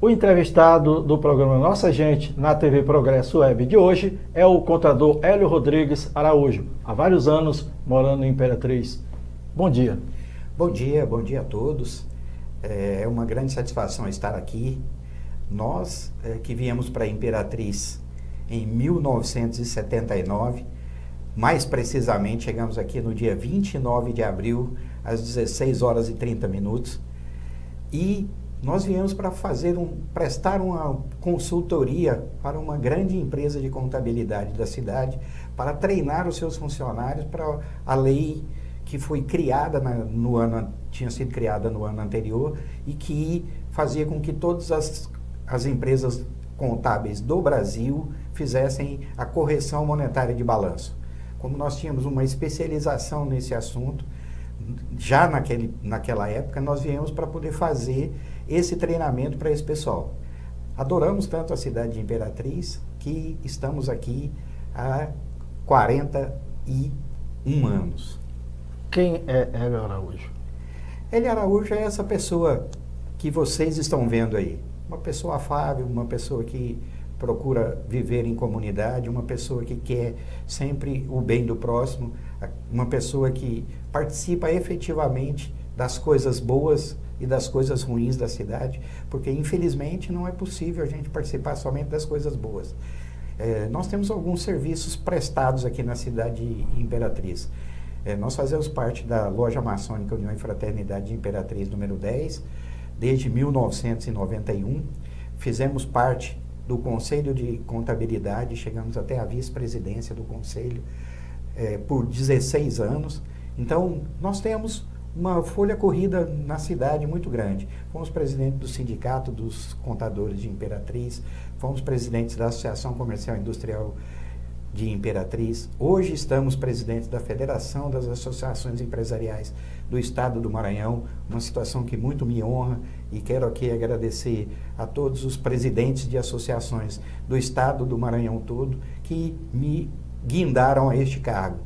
O entrevistado do programa Nossa Gente na TV Progresso Web de hoje é o contador Hélio Rodrigues Araújo, há vários anos morando em Imperatriz. Bom dia. Bom dia a todos. É uma grande satisfação estar aqui. Nós que viemos para Imperatriz em 1979, mais precisamente chegamos aqui no dia 29 de abril, às 16 horas e 30 minutos, e nós viemos para prestar uma consultoria para uma grande empresa de contabilidade da cidade, para treinar os seus funcionários para a lei que foi criada tinha sido criada no ano anterior e que fazia com que todas as empresas contábeis do Brasil fizessem a correção monetária de balanço. Como nós tínhamos uma especialização nesse assunto, já naquela época, nós viemos para poder fazer esse treinamento para esse pessoal. Adoramos tanto a cidade de Imperatriz que estamos aqui há 41 anos. Quem é Hélio Araújo? Hélio Araújo é essa pessoa que vocês estão vendo aí. Uma pessoa afável, uma pessoa que procura viver em comunidade, uma pessoa que quer sempre o bem do próximo, uma pessoa que participa efetivamente das coisas boas e das coisas ruins da cidade, porque infelizmente não é possível a gente participar somente das coisas boas. Nós temos alguns serviços prestados aqui na cidade de Imperatriz. Nós fazemos parte da Loja Maçônica União e Fraternidade de Imperatriz número 10, desde 1991. Fizemos parte do Conselho de Contabilidade, chegamos até a vice-presidência do Conselho por 16 anos. Então, nós temos uma folha corrida na cidade muito grande. Fomos presidente do Sindicato dos Contadores de Imperatriz, fomos presidentes da Associação Comercial e Industrial de Imperatriz. Hoje estamos presidentes da Federação das Associações Empresariais do Estado do Maranhão, uma situação que muito me honra, e quero aqui agradecer a todos os presidentes de associações do Estado do Maranhão todo que me guindaram a este cargo.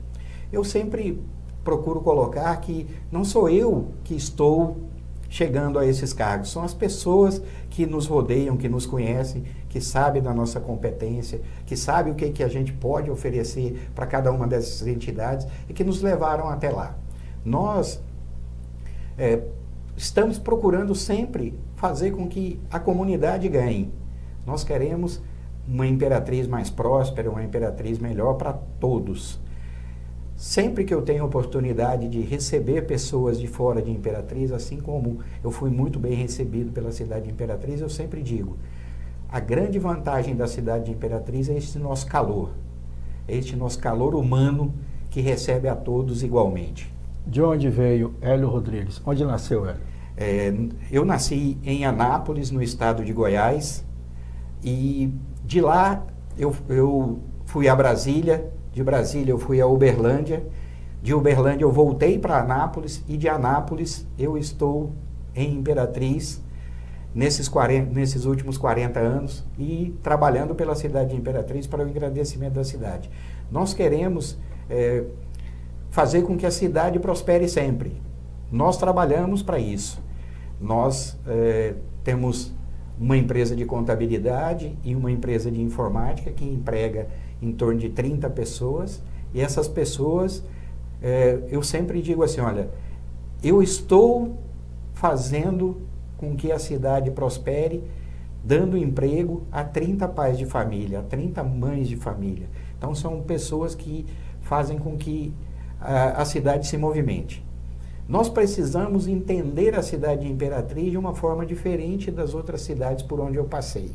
Eu sempre procuro colocar que não sou eu que estou chegando a esses cargos, são as pessoas que nos rodeiam, que nos conhecem, que sabem da nossa competência, que sabem o que a gente pode oferecer para cada uma dessas entidades e que nos levaram até lá. Nós estamos procurando sempre fazer com que a comunidade ganhe. Nós queremos uma Imperatriz mais próspera, uma Imperatriz melhor para todos. Sempre que eu tenho a oportunidade de receber pessoas de fora de Imperatriz, assim como eu fui muito bem recebido pela cidade de Imperatriz, eu sempre digo, a grande vantagem da cidade de Imperatriz é este nosso calor humano que recebe a todos igualmente. De onde veio Hélio Rodrigues? Onde nasceu Hélio? Eu nasci em Anápolis, no estado de Goiás, e de lá eu fui a Brasília. De Brasília eu fui a Uberlândia, de Uberlândia eu voltei para Anápolis e de Anápolis eu estou em Imperatriz nesses últimos 40 anos e trabalhando pela cidade de Imperatriz para o engrandecimento da cidade. Nós queremos fazer com que a cidade prospere sempre. Nós trabalhamos para isso. Nós temos uma empresa de contabilidade e uma empresa de informática que emprega em torno de 30 pessoas, e essas pessoas, eu sempre digo assim, olha, eu estou fazendo com que a cidade prospere, dando emprego a 30 pais de família, a 30 mães de família. Então são pessoas que fazem com que a cidade se movimente. Nós precisamos entender a cidade de Imperatriz de uma forma diferente das outras cidades por onde eu passei.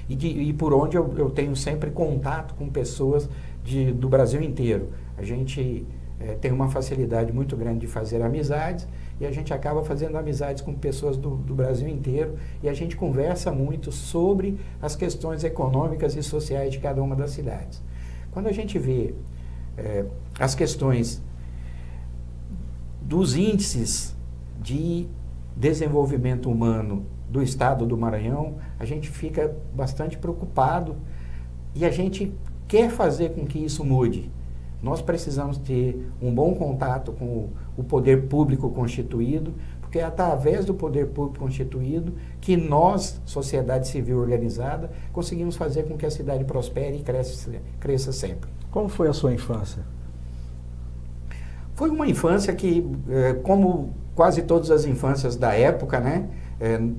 E por onde eu tenho sempre contato com pessoas do Brasil inteiro. A gente tem uma facilidade muito grande de fazer amizades e a gente acaba fazendo amizades com pessoas do Brasil inteiro e a gente conversa muito sobre as questões econômicas e sociais de cada uma das cidades. Quando a gente vê as questões dos índices de desenvolvimento humano do estado do Maranhão, a gente fica bastante preocupado e a gente quer fazer com que isso mude. Nós precisamos ter um bom contato com o poder público constituído, porque é através do poder público constituído que nós, sociedade civil organizada, conseguimos fazer com que a cidade prospere e cresça sempre. Como foi a sua infância? Foi uma infância que, como quase todas as infâncias da época, né?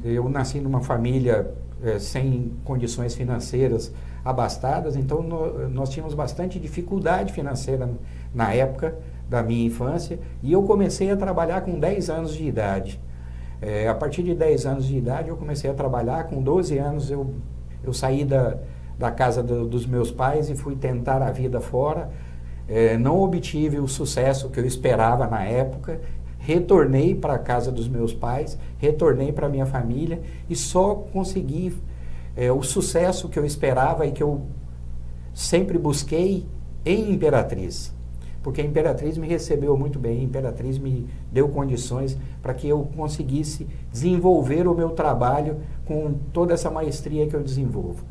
Eu nasci numa família sem condições financeiras abastadas, então nós tínhamos bastante dificuldade financeira na época da minha infância, e eu comecei a trabalhar com 10 anos de idade. A partir de 10 anos de idade eu comecei a trabalhar, com 12 anos eu saí da casa dos meus pais e fui tentar a vida fora. Não obtive o sucesso que eu esperava na época, retornei para a casa dos meus pais, retornei para a minha família e só consegui o sucesso que eu esperava e que eu sempre busquei em Imperatriz. Porque a Imperatriz me recebeu muito bem, a Imperatriz me deu condições para que eu conseguisse desenvolver o meu trabalho com toda essa maestria que eu desenvolvo.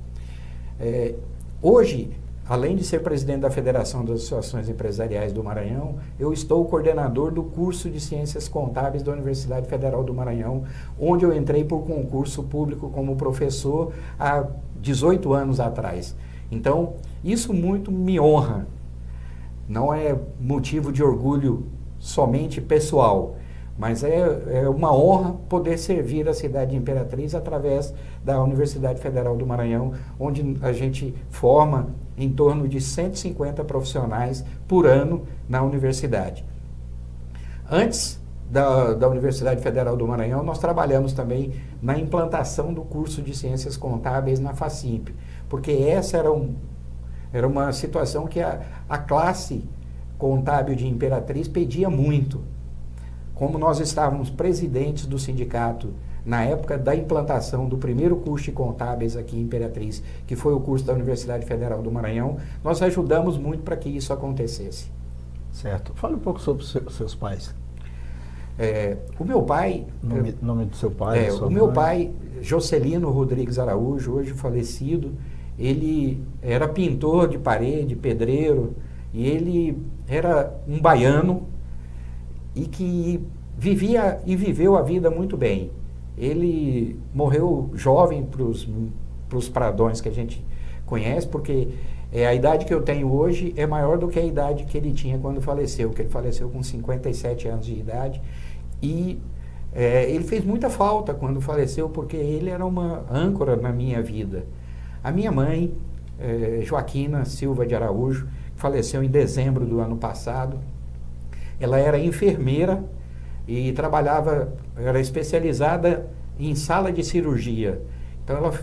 Hoje, além de ser presidente da Federação das Associações Empresariais do Maranhão, eu estou coordenador do curso de Ciências Contábeis da Universidade Federal do Maranhão, onde eu entrei por concurso público como professor há 18 anos atrás. Então, isso muito me honra. Não é motivo de orgulho somente pessoal, mas é uma honra poder servir a cidade de Imperatriz através da Universidade Federal do Maranhão, onde a gente forma em torno de 150 profissionais por ano na universidade. Antes da Universidade Federal do Maranhão, nós trabalhamos também na implantação do curso de Ciências Contábeis na FACIMP, porque essa era uma situação que a classe contábil de Imperatriz pedia muito. Como nós estávamos presidentes do sindicato na época da implantação do primeiro curso de contábeis aqui em Imperatriz, que foi o curso da Universidade Federal do Maranhão, nós ajudamos muito para que isso acontecesse. Certo. Fale um pouco sobre seus pais. O meu pai... Nome do seu pai? O meu pai, Jocelino Rodrigues Araújo, hoje falecido, ele era pintor de parede, pedreiro, e ele era um baiano e que vivia e viveu a vida muito bem. Ele morreu jovem para os pradões que a gente conhece, porque a idade que eu tenho hoje é maior do que a idade que ele tinha quando faleceu, que ele faleceu com 57 anos de idade. E ele fez muita falta quando faleceu, porque ele era uma âncora na minha vida. A minha mãe, Joaquina Silva de Araújo, faleceu em dezembro do ano passado. Ela era enfermeira e era especializada em sala de cirurgia. Então ela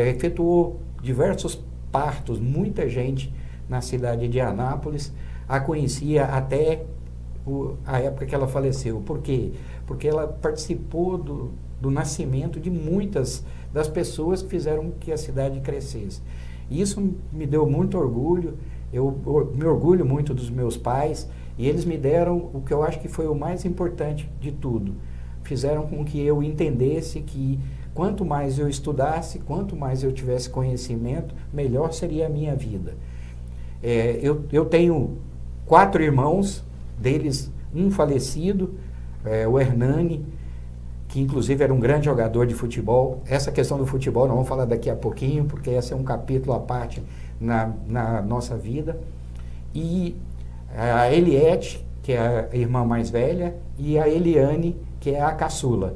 efetuou diversos partos, muita gente na cidade de Anápolis a conhecia até a época que ela faleceu. Por quê? Porque ela participou do nascimento de muitas das pessoas que fizeram que a cidade crescesse. E isso me deu muito orgulho. Eu me orgulho muito dos meus pais, e eles me deram o que eu acho que foi o mais importante de tudo. Fizeram com que eu entendesse que quanto mais eu estudasse, quanto mais eu tivesse conhecimento, melhor seria a minha vida. Eu tenho 4 irmãos, deles um falecido, o Hernani, que inclusive era um grande jogador de futebol. Essa questão do futebol nós vamos falar daqui a pouquinho, porque esse é um capítulo à parte na nossa vida. E a Eliette, que é a irmã mais velha, e a Eliane, que é a caçula.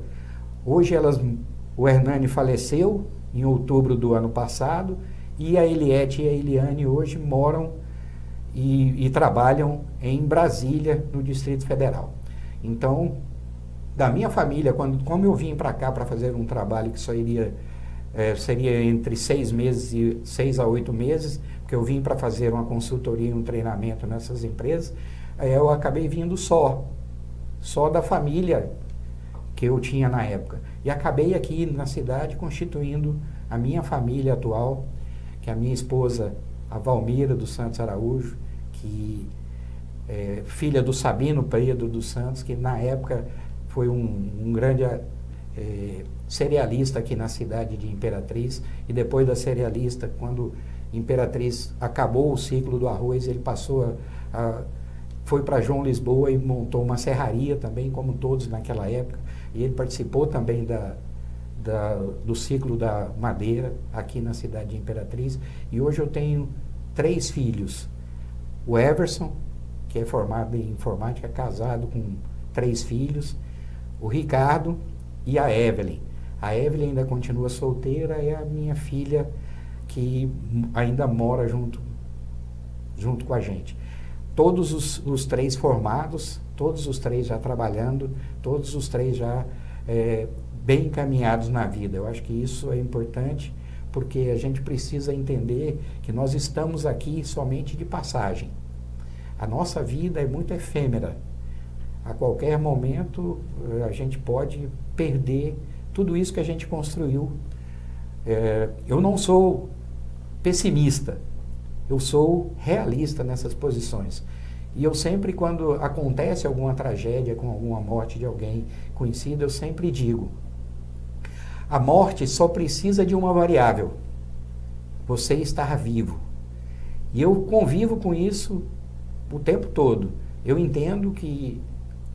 Hoje o Hernani faleceu em outubro do ano passado, e a Eliette e a Eliane hoje moram e trabalham em Brasília, no Distrito Federal. Então, da minha família, como eu vim para cá para fazer um trabalho que só seria entre 6 a 8 meses, porque eu vim para fazer uma consultoria e um treinamento nessas empresas, eu acabei vindo só da família que eu tinha na época. E acabei aqui na cidade constituindo a minha família atual, que é a minha esposa, a Valmira dos Santos Araújo, que é filha do Sabino Pedro dos Santos, que na época foi um grande cerealista aqui na cidade de Imperatriz, e depois da cerealista, quando Imperatriz acabou o ciclo do arroz, ele passou a foi para João Lisboa e montou uma serraria também, como todos naquela época. E ele participou também do ciclo da madeira aqui na cidade de Imperatriz. E hoje eu tenho 3 filhos. O Everson, que é formado em informática, casado com 3 filhos. O Ricardo e a Evelyn. A Evelyn ainda continua solteira, é a minha filha que ainda mora junto com a gente. Todos os 3 formados, todos os 3 já trabalhando, todos os 3 já bem encaminhados na vida. Eu acho que isso é importante, porque a gente precisa entender que nós estamos aqui somente de passagem. A nossa vida é muito efêmera. A qualquer momento a gente pode perder tudo isso que a gente construiu. Eu não sou pessimista, eu sou realista nessas posições. E eu sempre, quando acontece alguma tragédia com alguma morte de alguém conhecido, eu sempre digo: a morte só precisa de uma variável: você estar vivo. E eu convivo com isso o tempo todo. Eu entendo que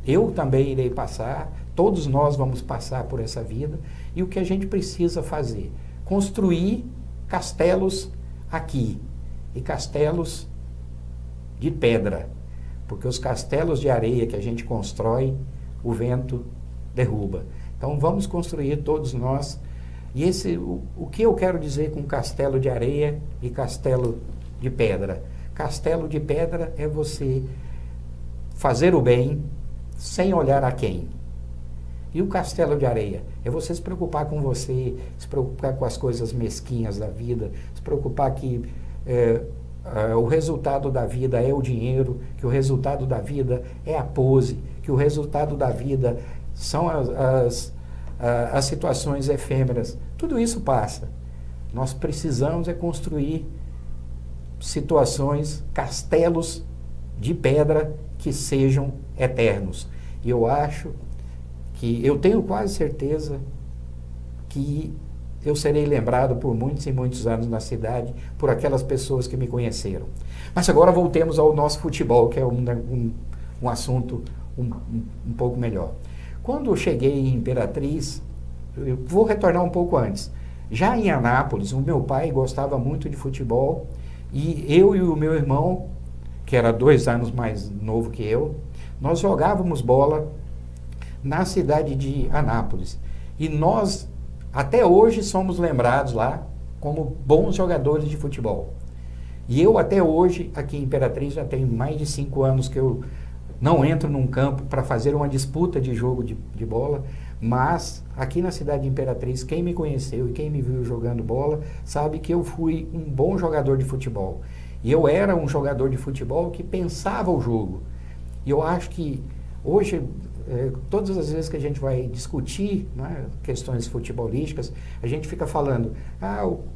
eu também irei passar, todos nós vamos passar por essa vida, e o que a gente precisa fazer? Construir castelos aqui, e castelos de pedra, porque os castelos de areia que a gente constrói, o vento derruba. Então vamos construir todos nós. E o que eu quero dizer com castelo de areia e castelo de pedra? Castelo de pedra é você fazer o bem sem olhar a quem. E o castelo de areia é você se preocupar com você, se preocupar com as coisas mesquinhas da vida, se preocupar que o resultado da vida é o dinheiro, que o resultado da vida é a pose, que o resultado da vida são as situações efêmeras. Tudo isso passa. Nós precisamos construir situações, castelos de pedra que sejam eternos. E eu acho que, eu tenho quase certeza que eu serei lembrado por muitos e muitos anos na cidade, por aquelas pessoas que me conheceram. Mas agora voltemos ao nosso futebol, que é um assunto um pouco melhor. Quando eu cheguei em Imperatriz, eu vou retornar um pouco antes. Já em Anápolis, o meu pai gostava muito de futebol, e eu e o meu irmão, que era 2 anos mais novo que eu, nós jogávamos bola na cidade de Anápolis. E nós, até hoje, somos lembrados lá como bons jogadores de futebol. E eu, até hoje, aqui em Imperatriz, já tenho mais de 5 anos que eu não entro num campo para fazer uma disputa de jogo de bola, mas aqui na cidade de Imperatriz, quem me conheceu e quem me viu jogando bola, sabe que eu fui um bom jogador de futebol. E eu era um jogador de futebol que pensava o jogo. E eu acho que hoje, todas as vezes que a gente vai discutir, né, questões futebolísticas, a gente fica falando,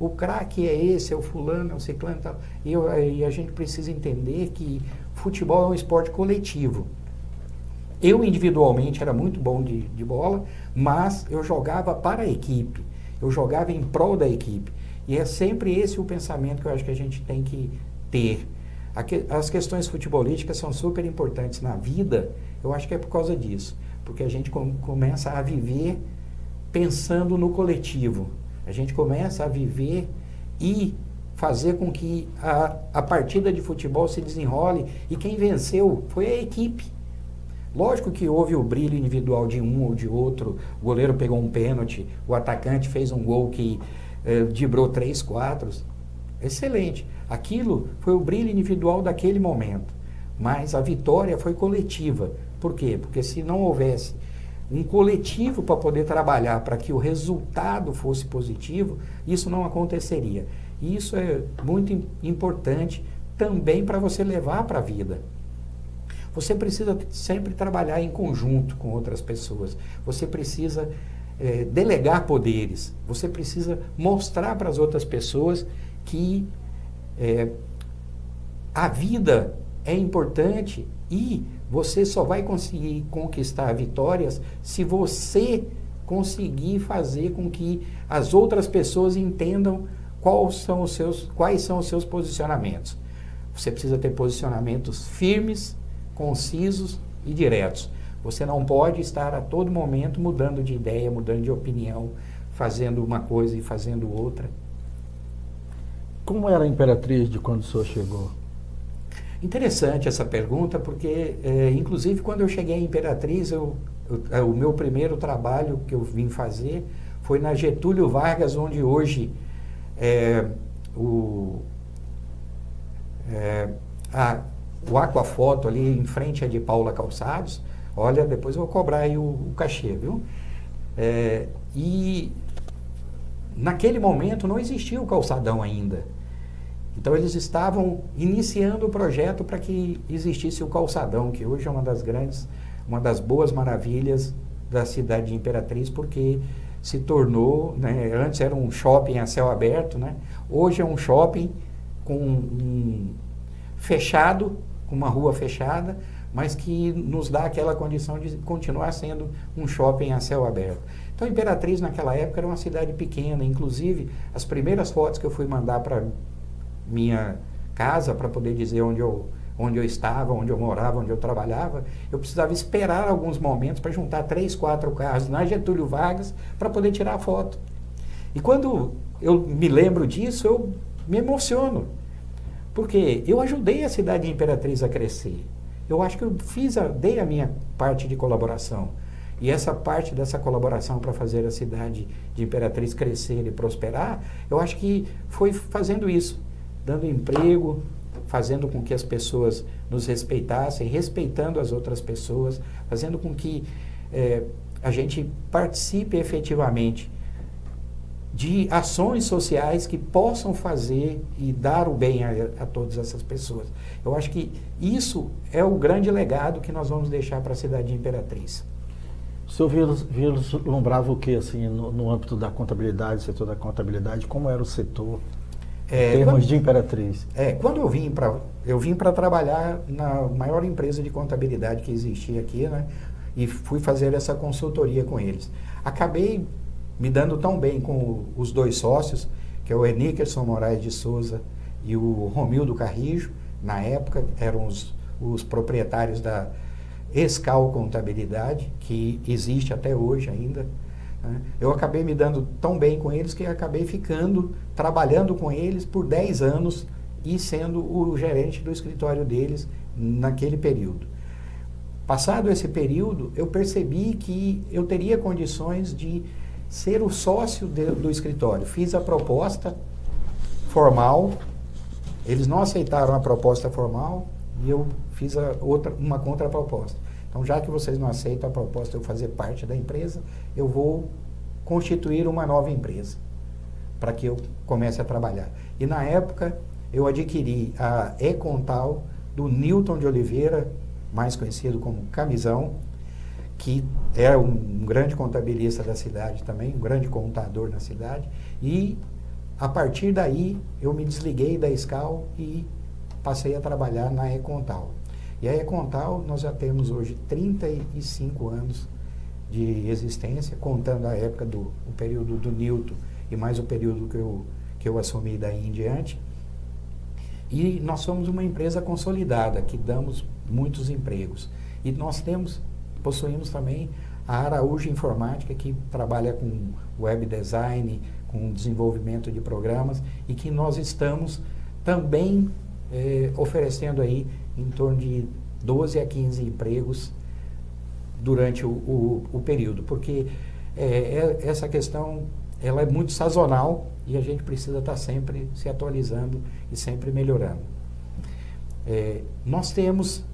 o craque é esse, é o fulano, é o ciclano e tal. E a gente precisa entender que futebol é um esporte coletivo. Eu individualmente era muito bom de bola, mas eu jogava para a equipe, eu jogava em prol da equipe. E é sempre esse o pensamento que eu acho que a gente tem que ter. As questões futebolísticas são super importantes na vida, eu acho que é por causa disso, porque a gente começa a viver pensando no coletivo, a gente começa a viver e fazer com que a partida de futebol se desenrole, e quem venceu foi a equipe. Lógico que houve o brilho individual de um ou de outro, o goleiro pegou um pênalti, o atacante fez um gol que driblou 3, 4, excelente. Aquilo foi o brilho individual daquele momento, mas a vitória foi coletiva. Por quê? Porque se não houvesse um coletivo para poder trabalhar para que o resultado fosse positivo, isso não aconteceria. E isso é muito importante também para você levar para a vida. Você precisa sempre trabalhar em conjunto com outras pessoas. Você precisa delegar poderes. Você precisa mostrar para as outras pessoas que a vida é importante e você só vai conseguir conquistar vitórias se você conseguir fazer com que as outras pessoas entendam quais são os seus posicionamentos. Você precisa ter posicionamentos firmes, concisos e diretos. Você não pode estar a todo momento mudando de ideia, mudando de opinião, fazendo uma coisa e fazendo outra. Como era a Imperatriz de quando o senhor chegou? Interessante essa pergunta, porque, inclusive, quando eu cheguei em Imperatriz, o meu primeiro trabalho que eu vim fazer foi na Getúlio Vargas, onde hoje o Aquafoto, ali em frente a de Paula Calçados. Olha, depois eu vou cobrar aí o cachê, viu? E naquele momento não existia o calçadão ainda. Então eles estavam iniciando o projeto para que existisse o calçadão, que hoje é uma das boas maravilhas da cidade de Imperatriz, porque se tornou, né, antes era um shopping a céu aberto, né? Hoje é um shopping fechado, com uma rua fechada, mas que nos dá aquela condição de continuar sendo um shopping a céu aberto. Então, Imperatriz, naquela época, era uma cidade pequena. Inclusive, as primeiras fotos que eu fui mandar para minha casa, para poder dizer onde eu estava, onde eu morava, onde eu trabalhava, eu precisava esperar alguns momentos para juntar 3, 4 carros na Getúlio Vargas para poder tirar a foto. E quando eu me lembro disso, eu me emociono, porque eu ajudei a cidade de Imperatriz a crescer. Eu acho que eu dei a minha parte de colaboração. E essa parte dessa colaboração para fazer a cidade de Imperatriz crescer e prosperar, eu acho que foi fazendo isso, dando emprego, fazendo com que as pessoas nos respeitassem, respeitando as outras pessoas, fazendo com que a gente participe efetivamente de ações sociais que possam fazer e dar o bem a todas essas pessoas. Eu acho que isso é o grande legado que nós vamos deixar para a cidade de Imperatriz. O senhor vislumbrava o que, assim, no âmbito da contabilidade, setor da contabilidade, como era o setor em termos de Imperatriz? Quando eu vim para trabalhar na maior empresa de contabilidade que existia aqui, né, e fui fazer essa consultoria com eles. Acabei me dando tão bem com os dois sócios, que é o Eníkerson Moraes de Souza e o Romildo Carrijo. Na época eram os proprietários da Escal Contabilidade, que existe até hoje ainda, né? Eu acabei me dando tão bem com eles que acabei trabalhando com eles por 10 anos e sendo o gerente do escritório deles naquele período. Passado esse período, eu percebi que eu teria condições de ser o sócio do escritório. Fiz a proposta formal, eles não aceitaram a proposta formal e eu fiz uma contraproposta. Então, já que vocês não aceitam a proposta de eu fazer parte da empresa, eu vou constituir uma nova empresa para que eu comece a trabalhar. E na época, eu adquiri a Econtal do Newton de Oliveira, mais conhecido como Camisão, que é um grande contabilista da cidade também, um grande contador na cidade, e a partir daí eu me desliguei da Escal e passei a trabalhar na Econtal. E a Econtal, nós já temos hoje 35 anos de existência, contando a época o período do Newton e mais o período que eu assumi daí em diante. E nós somos uma empresa consolidada, que damos muitos empregos. E nós possuímos também a Araújo Informática, que trabalha com web design, com desenvolvimento de programas, e que nós estamos também oferecendo aí em torno de 12 a 15 empregos durante o período, porque essa questão ela é muito sazonal e a gente precisa estar sempre se atualizando e sempre melhorando. Nós temos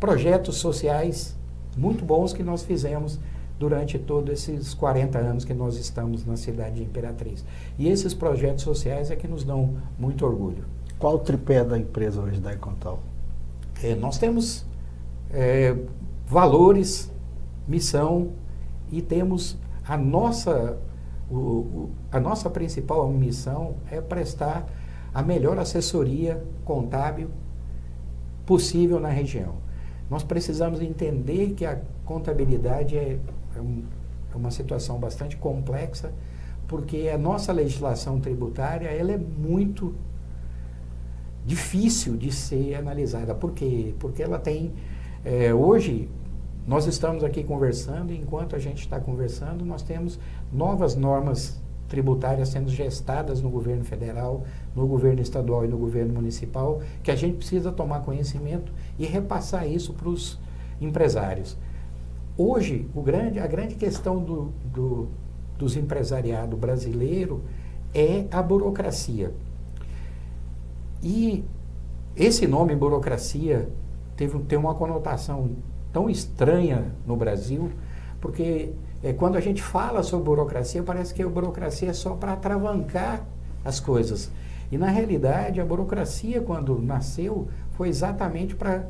projetos sociais muito bons que nós fizemos durante todos esses 40 anos que nós estamos na cidade de Imperatriz. E esses projetos sociais é que nos dão muito orgulho. Qual o tripé da empresa hoje da Econtal? Nós temos valores, missão e temos a nossa principal missão é prestar a melhor assessoria contábil possível na região. Nós precisamos entender que a contabilidade é uma situação bastante complexa, porque a nossa legislação tributária ela é muito difícil de ser analisada. Por quê? Porque ela tem... hoje, nós estamos aqui conversando e enquanto a gente está conversando, nós temos novas normas tributárias sendo gestadas no governo federal, no governo estadual e no governo municipal, que a gente precisa tomar conhecimento e repassar isso para os empresários. Hoje, a grande questão dos empresariado brasileiro é a burocracia. E esse nome burocracia tem uma conotação tão estranha no Brasil, porque quando a gente fala sobre burocracia, parece que a burocracia é só para atravancar as coisas. E na realidade, a burocracia, quando nasceu, foi exatamente para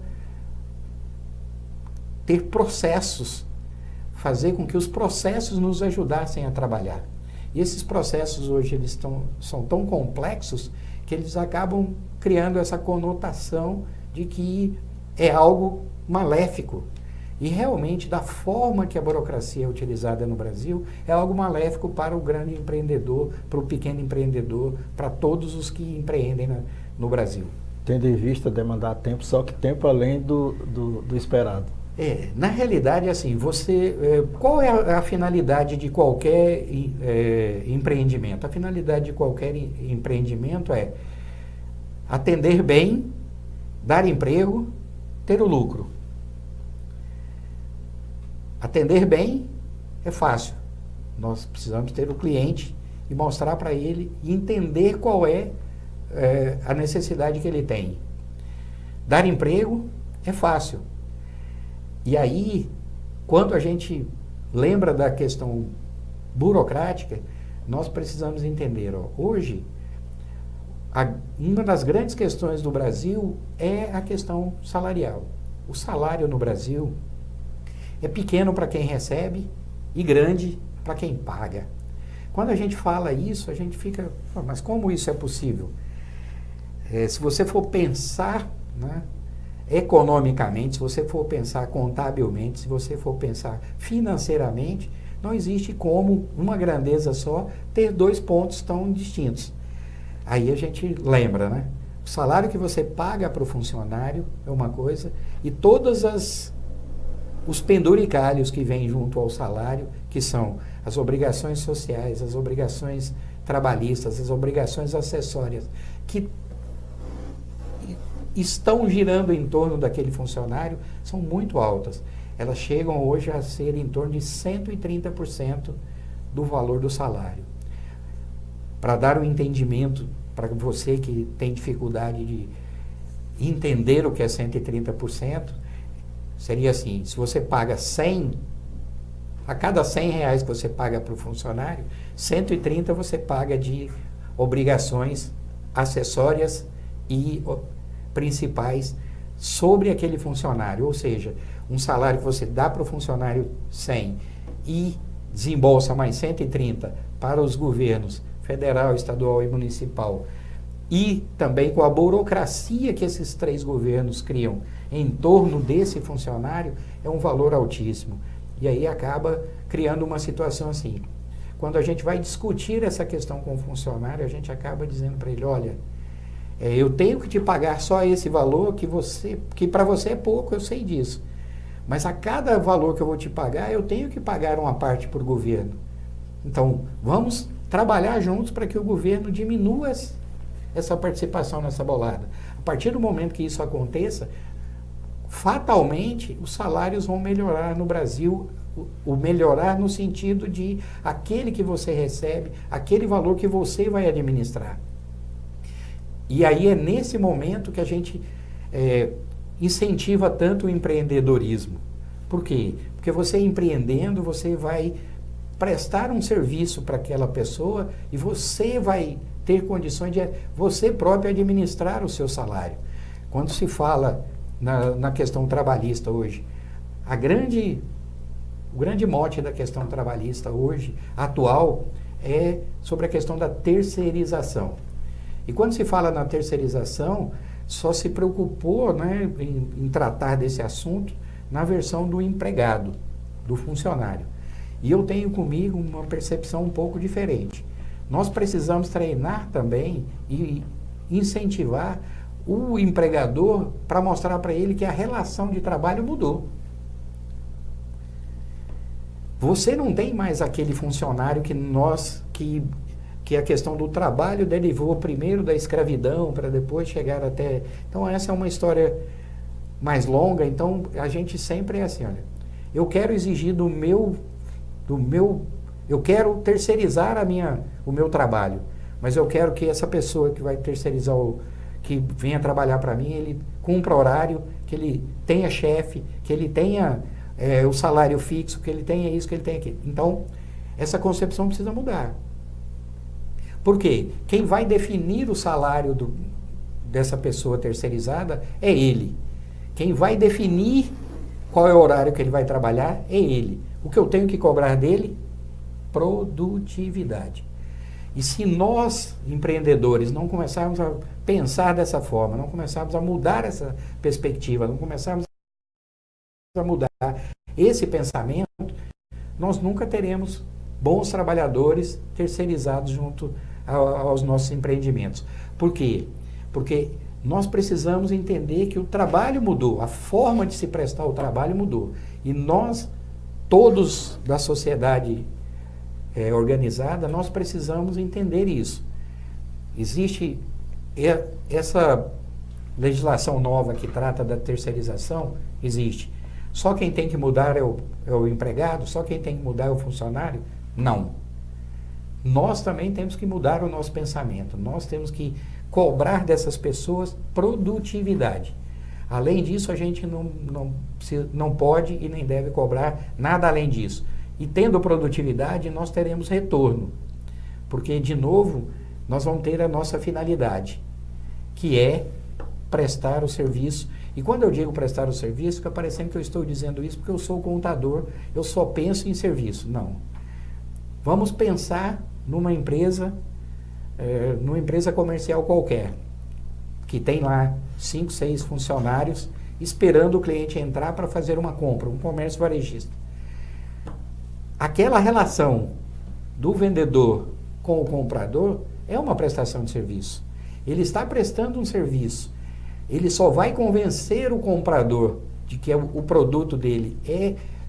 ter processos, fazer com que os processos nos ajudassem a trabalhar. E esses processos hoje eles são tão complexos que eles acabam criando essa conotação de que é algo maléfico. E realmente, da forma que a burocracia é utilizada no Brasil, é algo maléfico para o grande empreendedor, para o pequeno empreendedor, para todos os que empreendem no Brasil. Tendo em vista demandar tempo, só que tempo além do esperado. Na realidade, assim, qual é a finalidade de qualquer empreendimento? A finalidade de qualquer empreendimento é atender bem, dar emprego, ter o lucro. Atender bem é fácil. Nós precisamos ter o cliente e mostrar para ele e entender qual é a necessidade que ele tem. Dar emprego é fácil. E aí, quando a gente lembra da questão burocrática, nós precisamos entender, hoje, uma das grandes questões do Brasil é a questão salarial. O salário no Brasil é pequeno para quem recebe e grande para quem paga. Quando a gente fala isso, a gente fica, mas como isso é possível? Se você for pensar, né, economicamente, se você for pensar contabilmente, se você for pensar financeiramente, não existe como uma grandeza só ter dois pontos tão distintos. Aí a gente lembra, né? O salário que você paga para o funcionário é uma coisa e todos os penduricalhos que vêm junto ao salário, que são as obrigações sociais, as obrigações trabalhistas, as obrigações acessórias, que estão girando em torno daquele funcionário, são muito altas. Elas chegam hoje a ser em torno de 130% do valor do salário. Para dar um entendimento para você que tem dificuldade de entender o que é 130%, seria assim, se você paga 100, a cada 100 reais que você paga para o funcionário, 130 você paga de obrigações acessórias e principais sobre aquele funcionário, ou seja, um salário que você dá para o funcionário 100 e desembolsa mais 130 para os governos federal, estadual e municipal, e também com a burocracia que esses três governos criam em torno desse funcionário, é um valor altíssimo. E aí acaba criando uma situação assim. Quando a gente vai discutir essa questão com o funcionário, a gente acaba dizendo para ele, olha, eu tenho que te pagar só esse valor que para você é pouco, eu sei disso. Mas a cada valor que eu vou te pagar, eu tenho que pagar uma parte para o governo. Então, vamos trabalhar juntos para que o governo diminua essa participação nessa bolada. A partir do momento que isso aconteça, fatalmente os salários vão melhorar no Brasil, o melhorar no sentido de aquele que você recebe, aquele valor que você vai administrar. E aí é nesse momento que a gente incentiva tanto o empreendedorismo. Por quê? Porque você empreendendo, você vai prestar um serviço para aquela pessoa e você vai ter condições de você próprio administrar o seu salário. Quando se fala na questão trabalhista hoje, o grande mote da questão trabalhista hoje, atual, é sobre a questão da terceirização. E quando se fala na terceirização, só se preocupou, né, em tratar desse assunto na versão do empregado, do funcionário. E eu tenho comigo uma percepção um pouco diferente. Nós precisamos treinar também e incentivar o empregador para mostrar para ele que a relação de trabalho mudou. Você não tem mais aquele funcionário que a questão do trabalho derivou primeiro da escravidão para depois chegar até... Então essa é uma história mais longa, então a gente sempre é assim, olha, eu quero exigir eu quero terceirizar o meu trabalho, mas eu quero que essa pessoa que vai terceirizar, que venha trabalhar para mim, ele cumpra horário, que ele tenha chefe, que ele tenha o salário fixo, que ele tenha isso, que ele tenha aquilo. Então, essa concepção precisa mudar. Por quê? Quem vai definir o salário dessa pessoa terceirizada é ele. Quem vai definir qual é o horário que ele vai trabalhar é ele. O que eu tenho que cobrar dele? Produtividade. E se nós, empreendedores, não começarmos a pensar dessa forma, não começarmos a mudar essa perspectiva, não começarmos a mudar esse pensamento, nós nunca teremos bons trabalhadores terceirizados junto aos nossos empreendimentos. Por quê? Porque nós precisamos entender que o trabalho mudou, a forma de se prestar o trabalho mudou. E nós, todos da sociedade organizada, nós precisamos entender isso. Existe essa legislação nova que trata da terceirização, existe. Só quem tem que mudar é o empregado? Só quem tem que mudar é o funcionário? Não. Nós também temos que mudar o nosso pensamento. Nós temos que cobrar dessas pessoas produtividade. Além disso, a gente não pode e nem deve cobrar nada além disso. E tendo produtividade, nós teremos retorno. Porque, de novo, nós vamos ter a nossa finalidade, que é prestar o serviço. E quando eu digo prestar o serviço, fica parecendo que eu estou dizendo isso porque eu sou contador, eu só penso em serviço. Não. Vamos pensar numa empresa comercial qualquer, que tem lá 5, 6 funcionários esperando o cliente entrar para fazer uma compra, um comércio varejista. Aquela relação do vendedor com o comprador é uma prestação de serviço. Ele está prestando um serviço. Ele só vai convencer o comprador de que o produto dele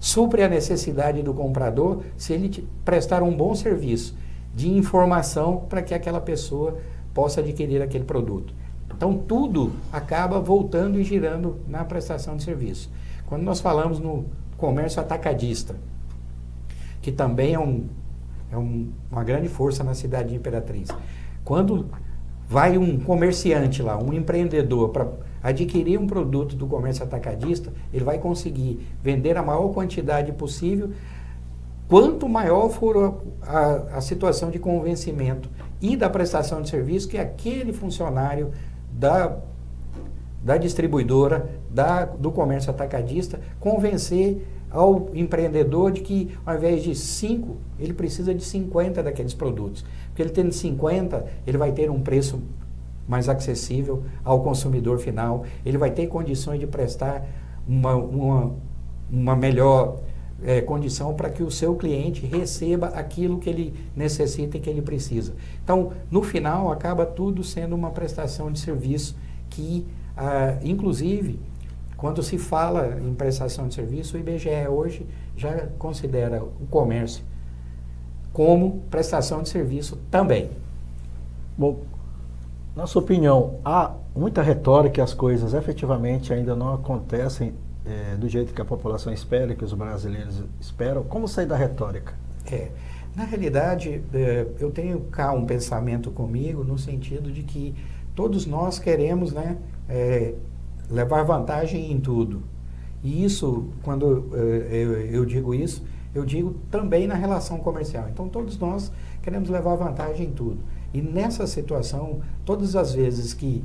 supre a necessidade do comprador se ele prestar um bom serviço de informação para que aquela pessoa possa adquirir aquele produto. Então, tudo acaba voltando e girando na prestação de serviço. Quando nós falamos no comércio atacadista, que também é uma grande força na cidade de Imperatriz, quando vai um comerciante lá, um empreendedor, para adquirir um produto do comércio atacadista, ele vai conseguir vender a maior quantidade possível. Quanto maior for a situação de convencimento e da prestação de serviço que aquele funcionário da distribuidora, do comércio atacadista, convencer ao empreendedor de que, ao invés de 5, ele precisa de 50 daqueles produtos. Porque ele tendo 50, ele vai ter um preço mais acessível ao consumidor final, ele vai ter condições de prestar uma melhor condição para que o seu cliente receba aquilo que ele necessita e que ele precisa. Então, no final, acaba tudo sendo uma prestação de serviço que, inclusive, quando se fala em prestação de serviço, o IBGE hoje já considera o comércio como prestação de serviço também. Bom, na sua opinião, há muita retórica e as coisas efetivamente ainda não acontecem do jeito que a população espera, que os brasileiros esperam? Como sair da retórica? Na realidade, eu tenho cá um pensamento comigo no sentido de que todos nós queremos, levar vantagem em tudo. E isso, quando eu digo isso, eu digo também na relação comercial. Então, todos nós queremos levar vantagem em tudo. E nessa situação, todas as vezes que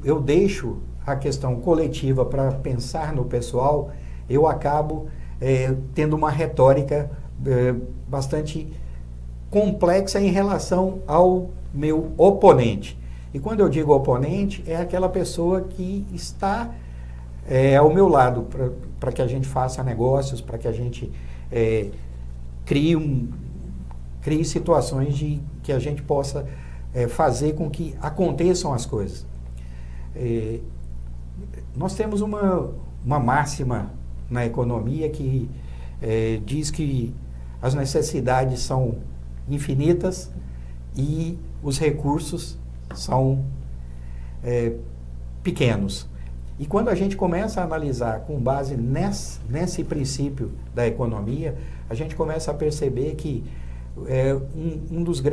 eu deixo a questão coletiva para pensar no pessoal, eu acabo tendo uma retórica bastante complexa em relação ao meu oponente. E quando eu digo oponente, é aquela pessoa que está ao meu lado para que a gente faça negócios, para que a gente crie situações que a gente possa fazer com que aconteçam as coisas. Nós temos uma máxima na economia que diz que as necessidades são infinitas e os recursos são pequenos. E quando a gente começa a analisar com base nesse princípio da economia, a gente começa a perceber que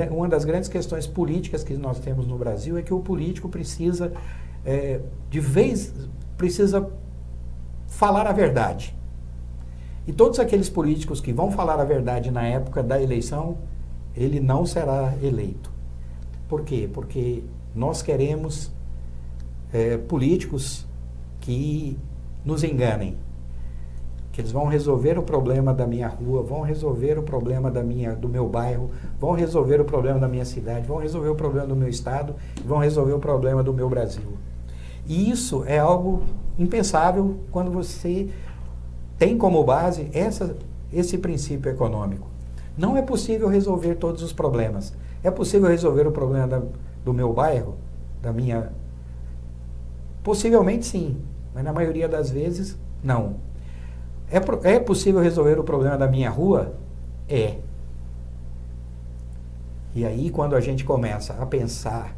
uma das grandes questões políticas que nós temos no Brasil é que o político precisa precisa falar a verdade. E todos aqueles políticos que vão falar a verdade na época da eleição, ele não será eleito. Por quê? Porque nós queremos políticos que nos enganem, que eles vão resolver o problema da minha rua, vão resolver o problema do meu bairro, vão resolver o problema da minha cidade, vão resolver o problema do meu estado, vão resolver o problema do meu Brasil. E isso é algo impensável quando você tem como base esse princípio econômico. Não é possível resolver todos os problemas. É possível resolver o problema do meu bairro, Possivelmente sim, mas na maioria das vezes não. É possível resolver o problema da minha rua? É. E aí quando a gente começa a pensar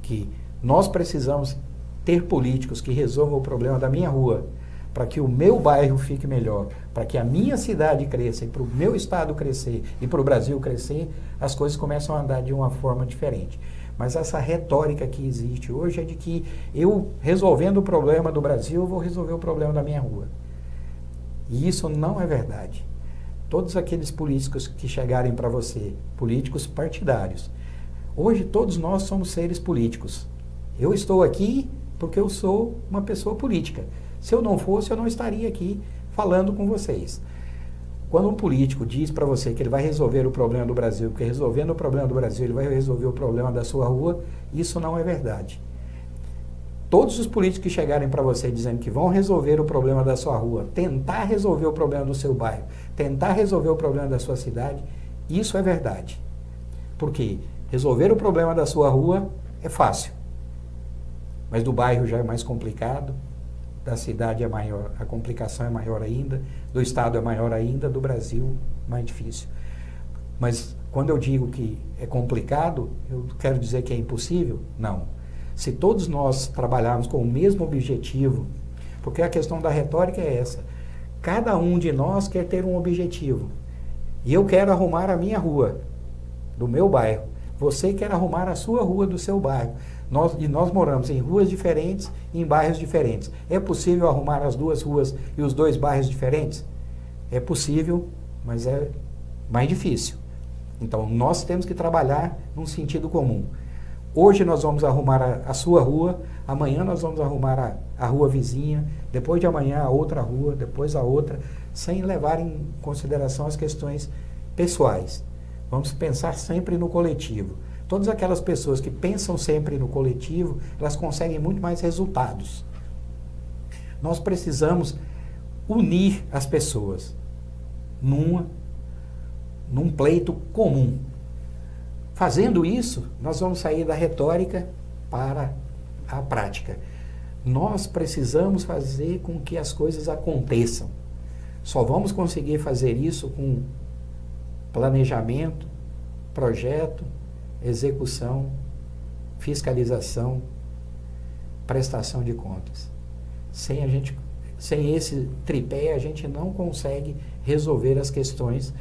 que nós precisamos ter políticos que resolvam o problema da minha rua, para que o meu bairro fique melhor, para que a minha cidade cresça, e para o meu estado crescer, e para o Brasil crescer, as coisas começam a andar de uma forma diferente. Mas essa retórica que existe hoje é de que eu, resolvendo o problema do Brasil, eu vou resolver o problema da minha rua. E isso não é verdade. Todos aqueles políticos que chegarem para você, políticos partidários, hoje todos nós somos seres políticos. Eu estou aqui porque eu sou uma pessoa política. Se eu não fosse, eu não estaria aqui falando com vocês. Quando um político diz para você que ele vai resolver o problema do Brasil, porque resolvendo o problema do Brasil ele vai resolver o problema da sua rua, isso não é verdade. Todos os políticos que chegarem para você dizendo que vão resolver o problema da sua rua, tentar resolver o problema do seu bairro, tentar resolver o problema da sua cidade, isso é verdade. Por quê? Resolver o problema da sua rua é fácil, mas do bairro já é mais complicado, da cidade é maior, a complicação é maior ainda, do estado é maior ainda, do Brasil mais difícil. Mas quando eu digo que é complicado, eu quero dizer que é impossível? Não. Se todos nós trabalharmos com o mesmo objetivo, porque a questão da retórica é essa, cada um de nós quer ter um objetivo. E eu quero arrumar a minha rua, do meu bairro. Você quer arrumar a sua rua do seu bairro. Nós moramos em ruas diferentes e em bairros diferentes. É possível arrumar as duas ruas e os dois bairros diferentes? É possível, mas é mais difícil. Então, nós temos que trabalhar num sentido comum. Hoje nós vamos arrumar a sua rua, amanhã nós vamos arrumar a rua vizinha, depois de amanhã a outra rua, depois a outra, sem levar em consideração as questões pessoais. Vamos pensar sempre no coletivo. Todas aquelas pessoas que pensam sempre no coletivo, elas conseguem muito mais resultados. Nós precisamos unir as pessoas num pleito comum. Fazendo isso, nós vamos sair da retórica para a prática. Nós precisamos fazer com que as coisas aconteçam. Só vamos conseguir fazer isso com planejamento, projeto, execução, fiscalização, prestação de contas. Sem esse tripé, a gente não consegue resolver as questões,